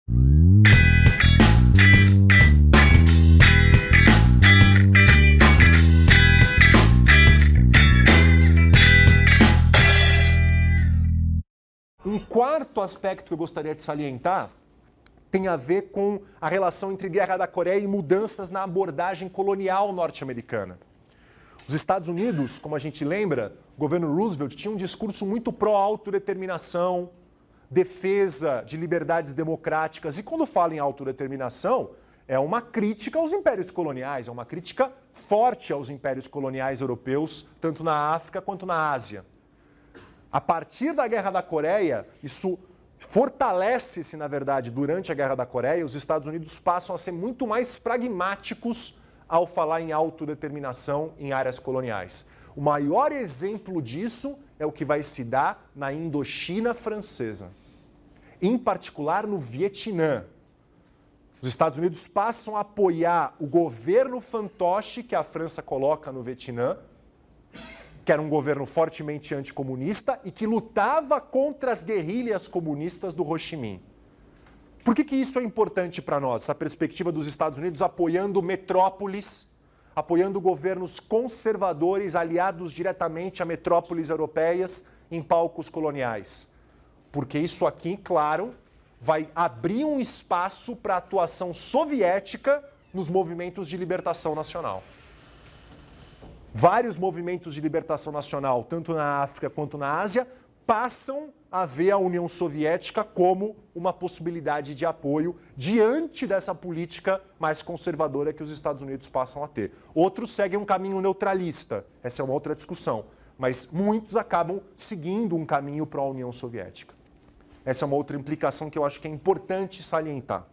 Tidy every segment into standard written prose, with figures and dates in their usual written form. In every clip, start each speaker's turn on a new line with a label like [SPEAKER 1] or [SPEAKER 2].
[SPEAKER 1] Um quarto aspecto que eu gostaria de salientar tem a ver com a relação entre Guerra da Coreia e mudanças na abordagem colonial norte-americana. Os Estados Unidos, como a gente lembra, o governo Roosevelt tinha um discurso muito pró-autodeterminação, defesa de liberdades democráticas. E quando fala em autodeterminação, é uma crítica aos impérios coloniais, é uma crítica forte aos impérios coloniais europeus, tanto na África quanto na Ásia. A partir da Guerra da Coreia, isso fortalece-se, na verdade, durante a Guerra da Coreia, os Estados Unidos passam a ser muito mais pragmáticos ao falar em autodeterminação em áreas coloniais. O maior exemplo disso é o que vai se dar na Indochina francesa, em particular no Vietnã. Os Estados Unidos passam a apoiar o governo fantoche que a França coloca no Vietnã, que era um governo fortemente anticomunista e que lutava contra as guerrilhas comunistas do Ho Chi Minh. Por que isso é importante para nós, essa perspectiva dos Estados Unidos apoiando metrópoles, apoiando governos conservadores aliados diretamente a metrópoles europeias em palcos coloniais? Porque isso aqui, claro, vai abrir um espaço para a atuação soviética nos movimentos de libertação nacional. Vários movimentos de libertação nacional, tanto na África quanto na Ásia, passam a ver a União Soviética como uma possibilidade de apoio diante dessa política mais conservadora que os Estados Unidos passam a ter. Outros seguem um caminho neutralista, essa é uma outra discussão, mas muitos acabam seguindo um caminho para a União Soviética. Essa é uma outra implicação que eu acho que é importante salientar.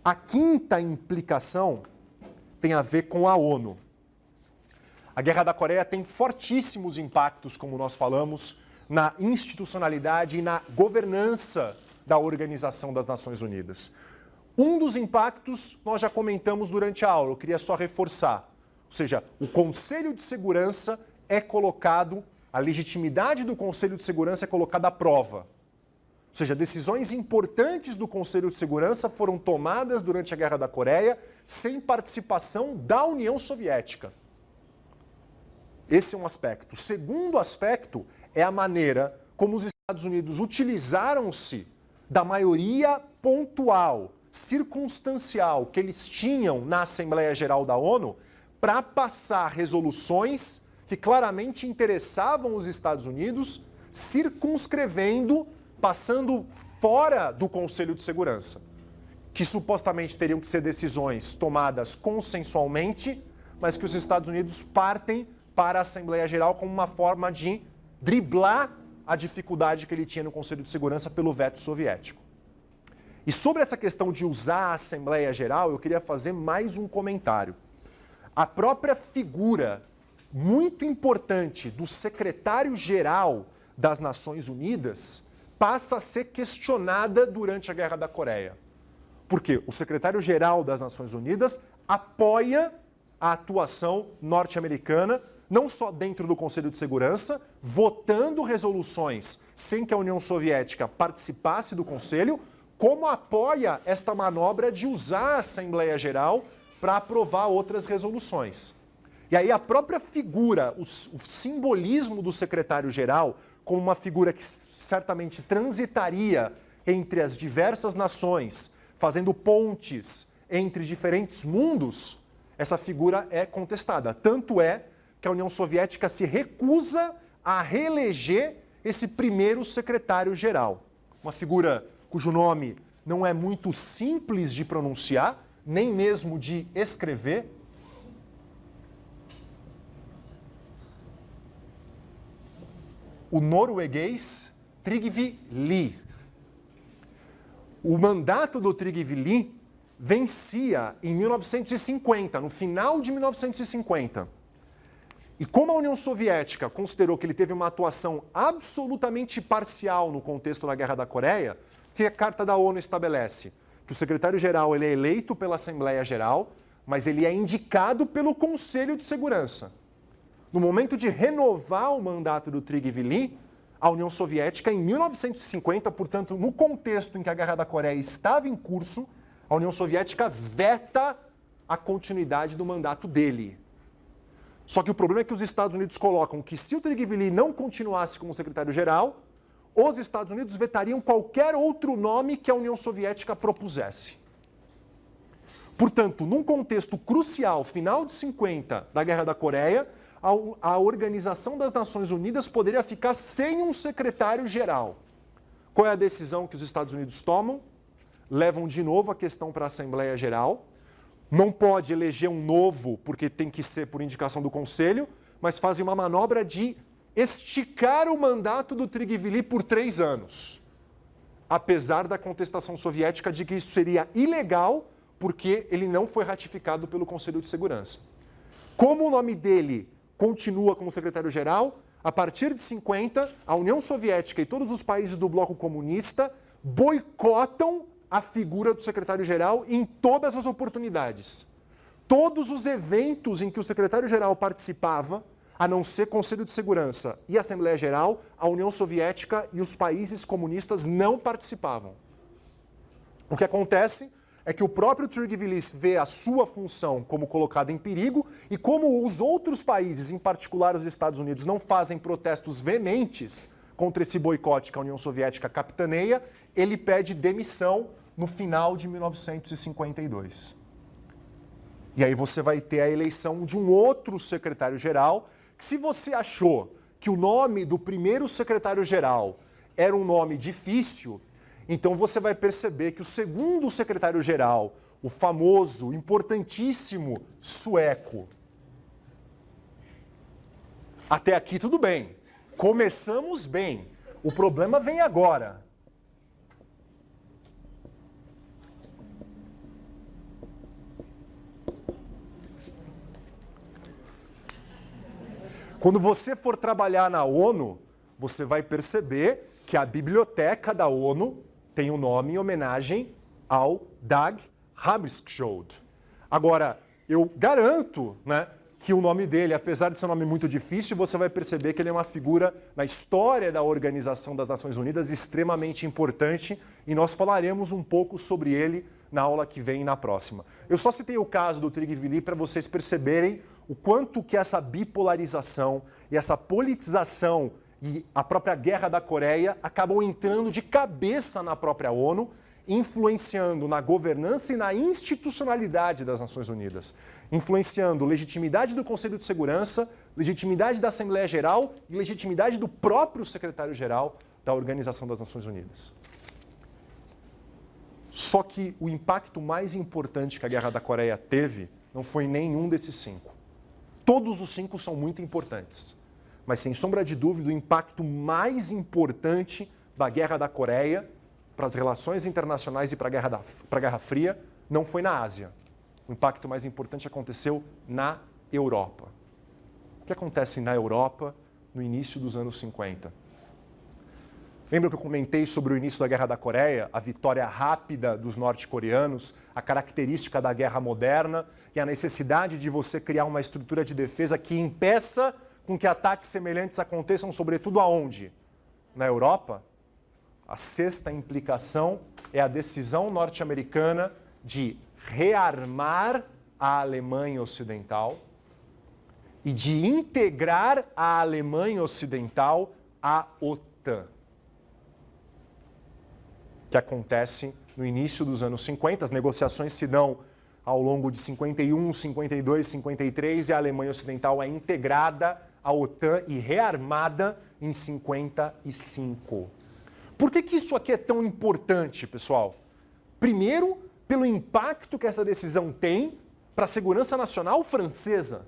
[SPEAKER 1] A quinta implicação tem a ver com a ONU. A Guerra da Coreia tem fortíssimos impactos, como nós falamos, na institucionalidade e na governança da Organização das Nações Unidas. Um dos impactos nós já comentamos durante a aula, eu queria só reforçar. Ou seja, o Conselho de Segurança é colocado, a legitimidade do Conselho de Segurança é colocada à prova. Ou seja, decisões importantes do Conselho de Segurança foram tomadas durante a Guerra da Coreia sem participação da União Soviética. Esse é um aspecto. O segundo aspecto é a maneira como os Estados Unidos utilizaram-se da maioria pontual, circunstancial que eles tinham na Assembleia Geral da ONU para passar resoluções que claramente interessavam os Estados Unidos, circunscrevendo, passando fora do Conselho de Segurança, que supostamente teriam que ser decisões tomadas consensualmente, mas que os Estados Unidos partem para a Assembleia Geral como uma forma de driblar a dificuldade que ele tinha no Conselho de Segurança pelo veto soviético. E sobre essa questão de usar a Assembleia Geral, eu queria fazer mais um comentário. A própria figura muito importante do secretário-geral das Nações Unidas passa a ser questionada durante a Guerra da Coreia. Porque o secretário-geral das Nações Unidas apoia a atuação norte-americana não só dentro do Conselho de Segurança, votando resoluções sem que a União Soviética participasse do Conselho, como apoia esta manobra de usar a Assembleia Geral para aprovar outras resoluções. E aí a própria figura, o simbolismo do secretário-geral, como uma figura que certamente transitaria entre as diversas nações, fazendo pontes entre diferentes mundos, essa figura é contestada. Tanto é que a União Soviética se recusa a reeleger esse primeiro secretário-geral. Uma figura cujo nome não é muito simples de pronunciar, nem mesmo de escrever. O norueguês Trygve Lie. O mandato do Trygve Lie vencia em 1950, no final de 1950. E como a União Soviética considerou que ele teve uma atuação absolutamente parcial no contexto da Guerra da Coreia, o que a Carta da ONU estabelece? Que o secretário-geral ele é eleito pela Assembleia Geral, mas ele é indicado pelo Conselho de Segurança. No momento de renovar o mandato do Trygve Lie, a União Soviética, em 1950, portanto, no contexto em que a Guerra da Coreia estava em curso, a União Soviética veta a continuidade do mandato dele. Só que o problema é que os Estados Unidos colocam que se o Tryggvi não continuasse como secretário-geral, os Estados Unidos vetariam qualquer outro nome que a União Soviética propusesse. Portanto, num contexto crucial, final de 50, da Guerra da Coreia, a Organização das Nações Unidas poderia ficar sem um secretário-geral. Qual é a decisão que os Estados Unidos tomam? Levam de novo a questão para a Assembleia Geral. Não pode eleger um novo, porque tem que ser por indicação do Conselho, mas fazem uma manobra de esticar o mandato do Tryggvi por 3 anos. Apesar da contestação soviética de que isso seria ilegal, porque ele não foi ratificado pelo Conselho de Segurança. Como o nome dele continua como secretário-geral, a partir de 50, a União Soviética e todos os países do bloco comunista boicotam a figura do secretário-geral em todas as oportunidades. Todos os eventos em que o secretário-geral participava, a não ser Conselho de Segurança e Assembleia Geral, a União Soviética e os países comunistas não participavam. O que acontece é que o próprio Tryggvi vê a sua função como colocada em perigo e como os outros países, em particular os Estados Unidos, não fazem protestos veementes contra esse boicote que a União Soviética capitaneia, ele pede demissão no final de 1952. E aí você vai ter a eleição de um outro secretário-geral. Se você achou que o nome do primeiro secretário-geral era um nome difícil, então você vai perceber que o segundo secretário-geral, o famoso, importantíssimo sueco. Até aqui tudo bem. Começamos bem. O problema vem agora. Quando você for trabalhar na ONU, você vai perceber que a biblioteca da ONU tem um nome em homenagem ao Dag Hammarskjöld. Agora, eu garanto, que o nome dele, apesar de ser um nome muito difícil, você vai perceber que ele é uma figura na história da Organização das Nações Unidas extremamente importante e nós falaremos um pouco sobre ele na aula que vem e na próxima. Eu só citei o caso do Tryggvi para vocês perceberem o quanto que essa bipolarização e essa politização e a própria Guerra da Coreia acabam entrando de cabeça na própria ONU, influenciando na governança e na institucionalidade das Nações Unidas, influenciando legitimidade do Conselho de Segurança, legitimidade da Assembleia Geral e legitimidade do próprio secretário-geral da Organização das Nações Unidas. Só que o impacto mais importante que a Guerra da Coreia teve não foi nenhum desses 5. Todos os 5 são muito importantes. Mas, sem sombra de dúvida, o impacto mais importante da Guerra da Coreia para as relações internacionais e para a Guerra Fria não foi na Ásia. O impacto mais importante aconteceu na Europa. O que acontece na Europa no início dos anos 50? Lembra que eu comentei sobre o início da Guerra da Coreia, a vitória rápida dos norte-coreanos, a característica da guerra moderna e a necessidade de você criar uma estrutura de defesa que impeça com que ataques semelhantes aconteçam, sobretudo aonde? Na Europa? A sexta implicação é a decisão norte-americana de rearmar a Alemanha Ocidental e de integrar a Alemanha Ocidental à OTAN, que acontece no início dos anos 50. As negociações se dão ao longo de 51, 52, 53 e a Alemanha Ocidental é integrada à OTAN e rearmada em 55. Por que isso aqui é tão importante, pessoal? Primeiro, pelo impacto que essa decisão tem para a segurança nacional francesa.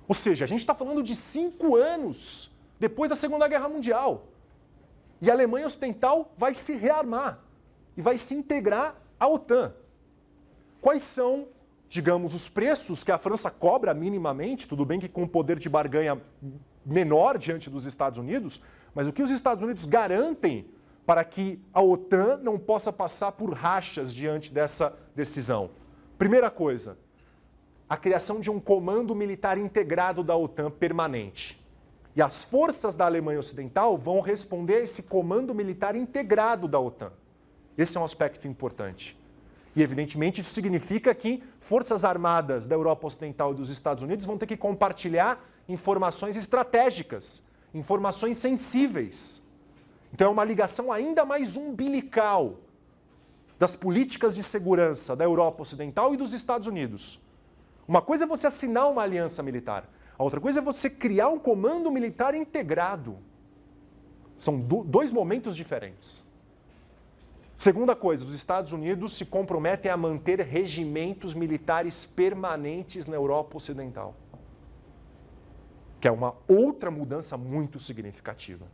[SPEAKER 1] Ou seja, a gente está falando de 5 anos depois da Segunda Guerra Mundial. E a Alemanha Ocidental vai se rearmar e vai se integrar à OTAN. Quais são, digamos, os preços que a França cobra minimamente? Tudo bem que com poder de barganha menor diante dos Estados Unidos, mas o que os Estados Unidos garantem para que a OTAN não possa passar por rachas diante dessa decisão? Primeira coisa, a criação de um comando militar integrado da OTAN permanente. E as forças da Alemanha Ocidental vão responder a esse comando militar integrado da OTAN. Esse é um aspecto importante. E, evidentemente, isso significa que forças armadas da Europa Ocidental e dos Estados Unidos vão ter que compartilhar informações estratégicas, informações sensíveis. Então, é uma ligação ainda mais umbilical das políticas de segurança da Europa Ocidental e dos Estados Unidos. Uma coisa é você assinar uma aliança militar, a outra coisa é você criar um comando militar integrado. São dois momentos diferentes. Segunda coisa, os Estados Unidos se comprometem a manter regimentos militares permanentes na Europa Ocidental, que é uma outra mudança muito significativa.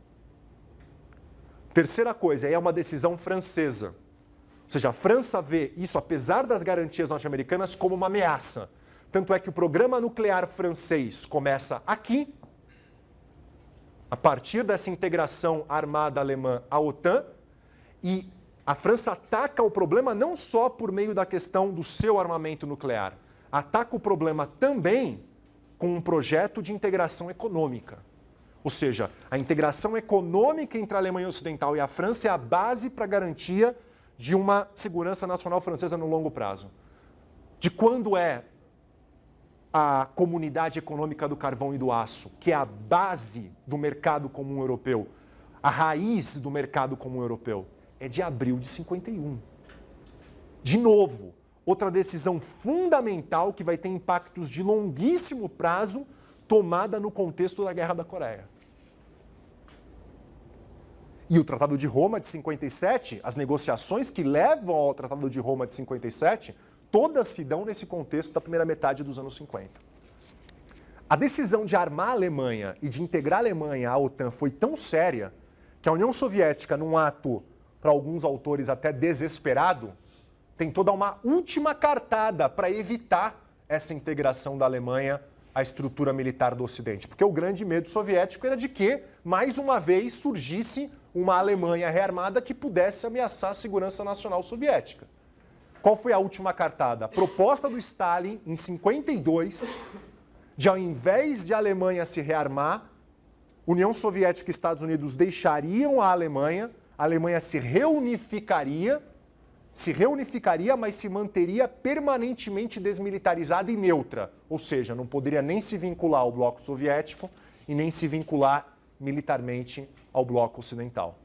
[SPEAKER 1] Terceira coisa, é uma decisão francesa. Ou seja, a França vê isso, apesar das garantias norte-americanas, como uma ameaça. Tanto é que o programa nuclear francês começa aqui, a partir dessa integração armada alemã à OTAN, e a França ataca o problema não só por meio da questão do seu armamento nuclear, ataca o problema também com um projeto de integração econômica. Ou seja, a integração econômica entre a Alemanha Ocidental e a França é a base para a garantia de uma segurança nacional francesa no longo prazo. De quando é a Comunidade Econômica do Carvão e do Aço, que é a base do mercado comum europeu, a raiz do mercado comum europeu, é de abril de 51. De novo, outra decisão fundamental que vai ter impactos de longuíssimo prazo, tomada no contexto da Guerra da Coreia. E o Tratado de Roma de 57, as negociações que levam ao Tratado de Roma de 57, todas se dão nesse contexto da primeira metade dos anos 50. A decisão de armar a Alemanha e de integrar a Alemanha à OTAN foi tão séria que a União Soviética, num ato, para alguns autores até desesperado, tentou dar uma última cartada para evitar essa integração da Alemanha à estrutura militar do Ocidente. Porque o grande medo soviético era de que, mais uma vez, surgisse uma Alemanha rearmada que pudesse ameaçar a segurança nacional soviética. Qual foi a última cartada? A proposta do Stalin, em 52, de ao invés de a Alemanha se rearmar, União Soviética e Estados Unidos deixariam a Alemanha se reunificaria, mas se manteria permanentemente desmilitarizada e neutra. Ou seja, não poderia nem se vincular ao bloco soviético e nem se vincular militarmente ao bloco ocidental.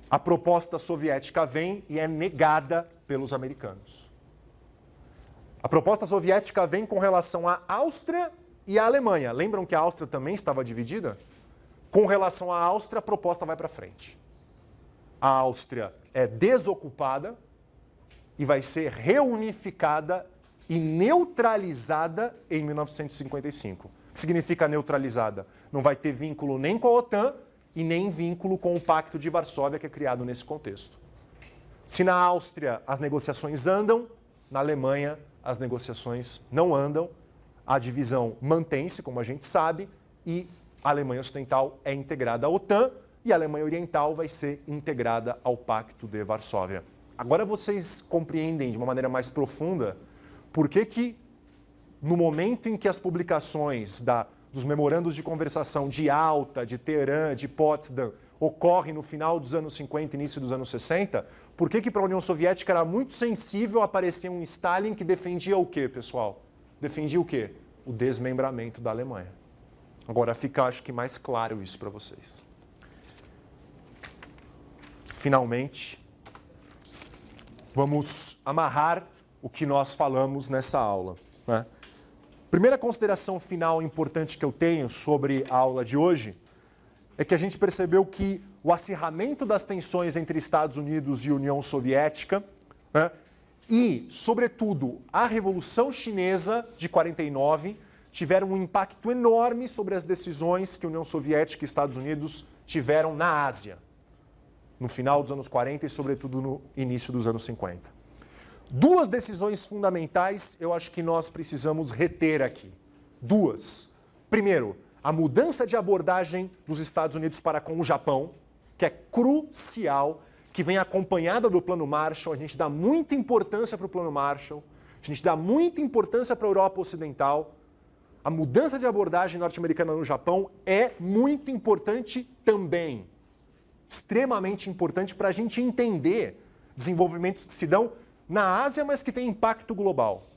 [SPEAKER 1] A proposta soviética vem e é negada pelos americanos. A proposta soviética vem com relação à Áustria e à Alemanha. Lembram que a Áustria também estava dividida? Com relação à Áustria, a proposta vai para frente. A Áustria é desocupada e vai ser reunificada e neutralizada em 1955. O que significa neutralizada? Não vai ter vínculo nem com a OTAN e nem vínculo com o Pacto de Varsóvia, que é criado nesse contexto. Se na Áustria as negociações andam, na Alemanha as negociações não andam, a divisão mantém-se, como a gente sabe, e a Alemanha Ocidental é integrada à OTAN e a Alemanha Oriental vai ser integrada ao Pacto de Varsóvia. Agora vocês compreendem de uma maneira mais profunda por que no momento em que as publicações dos memorandos de conversação de Alta, de Teherã, de Potsdam ocorrem no final dos anos 50 e início dos anos 60, por que para a União Soviética era muito sensível aparecer um Stalin que defendia o quê, pessoal? Defendia o quê? O desmembramento da Alemanha. Agora fica, acho que, mais claro isso para vocês. Finalmente, vamos amarrar o que nós falamos nessa aula, né? Primeira consideração final importante que eu tenho sobre a aula de hoje é que a gente percebeu que o acirramento das tensões entre Estados Unidos e União Soviética, né, e, sobretudo, a Revolução Chinesa de 49 tiveram um impacto enorme sobre as decisões que a União Soviética e Estados Unidos tiveram na Ásia, no final dos anos 40 e, sobretudo, no início dos anos 50. Duas decisões fundamentais eu acho que nós precisamos reter aqui. Duas. Primeiro, a mudança de abordagem dos Estados Unidos para com o Japão, que é crucial, que vem acompanhada do Plano Marshall. A gente dá muita importância para o Plano Marshall, a gente dá muita importância para a Europa Ocidental. a mudança de abordagem norte-americana no Japão é muito importante também. Extremamente importante para a gente entender desenvolvimentos que se dão na Ásia, mas que têm impacto global.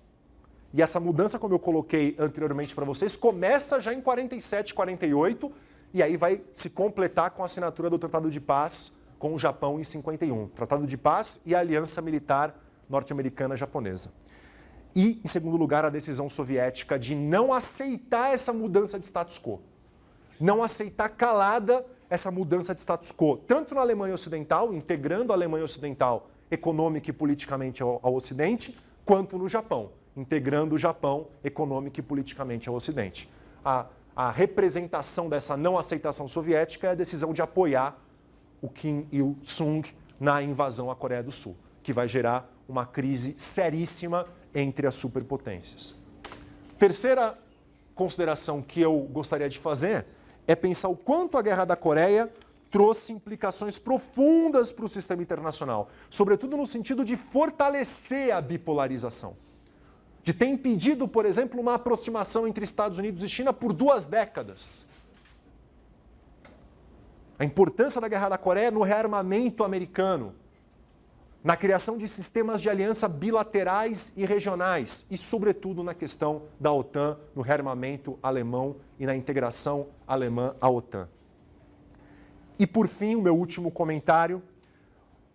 [SPEAKER 1] E essa mudança, como eu coloquei anteriormente para vocês, começa já em 47, 48, e aí vai se completar com a assinatura do Tratado de Paz com o Japão em 51. Tratado de Paz e a Aliança Militar Norte-Americana-Japonesa. E, em segundo lugar, a decisão soviética de não aceitar essa mudança de status quo. Não aceitar calada essa mudança de status quo, tanto na Alemanha Ocidental, integrando a Alemanha Ocidental econômica e politicamente ao Ocidente, quanto no Japão, integrando o Japão econômica e politicamente ao Ocidente. A representação dessa não aceitação soviética é a decisão de apoiar o Kim Il-sung na invasão à Coreia do Sul, que vai gerar uma crise seríssima entre as superpotências. Terceira consideração que eu gostaria de fazer é pensar o quanto a Guerra da Coreia trouxe implicações profundas para o sistema internacional, sobretudo no sentido de fortalecer a bipolarização, de ter impedido, por exemplo, uma aproximação entre Estados Unidos e China por 2 décadas. A importância da Guerra da Coreia no rearmamento americano, na criação de sistemas de aliança bilaterais e regionais e, sobretudo, na questão da OTAN, no rearmamento alemão e na integração alemã à OTAN. E, por fim, o meu último comentário,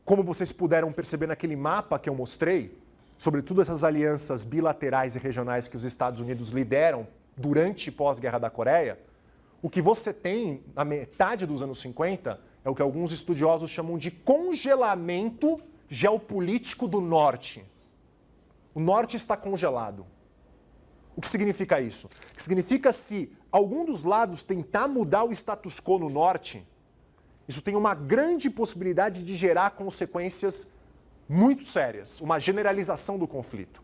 [SPEAKER 1] como vocês puderam perceber naquele mapa que eu mostrei, sobretudo essas alianças bilaterais e regionais que os Estados Unidos lideram durante e pós-Guerra da Coreia, o que você tem na metade dos anos 50 é o que alguns estudiosos chamam de congelamento geopolítico do Norte. O Norte está congelado. O que significa isso? Que significa se algum dos lados tentar mudar o status quo no Norte, isso tem uma grande possibilidade de gerar consequências muito sérias, uma generalização do conflito.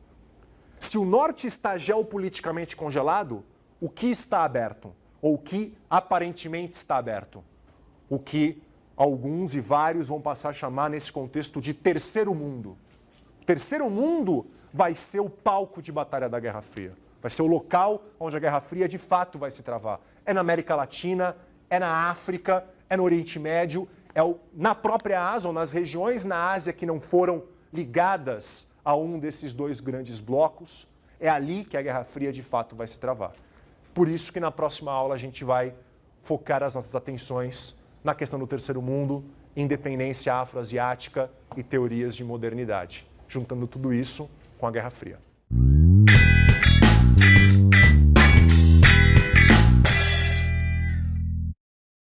[SPEAKER 1] Se o Norte está geopoliticamente congelado, o que está aberto? Ou o que aparentemente está aberto? O que alguns e vários vão passar a chamar nesse contexto de terceiro mundo. O terceiro mundo vai ser o palco de batalha da Guerra Fria. Vai ser o local onde a Guerra Fria de fato vai se travar. É na América Latina, é na África, é no Oriente Médio, na própria Ásia ou nas regiões na Ásia que não foram ligadas a um desses 2 grandes blocos. É ali que a Guerra Fria de fato vai se travar. Por isso que na próxima aula a gente vai focar as nossas atenções na questão do terceiro mundo, independência afroasiática e teorias de modernidade, juntando tudo isso com a Guerra Fria.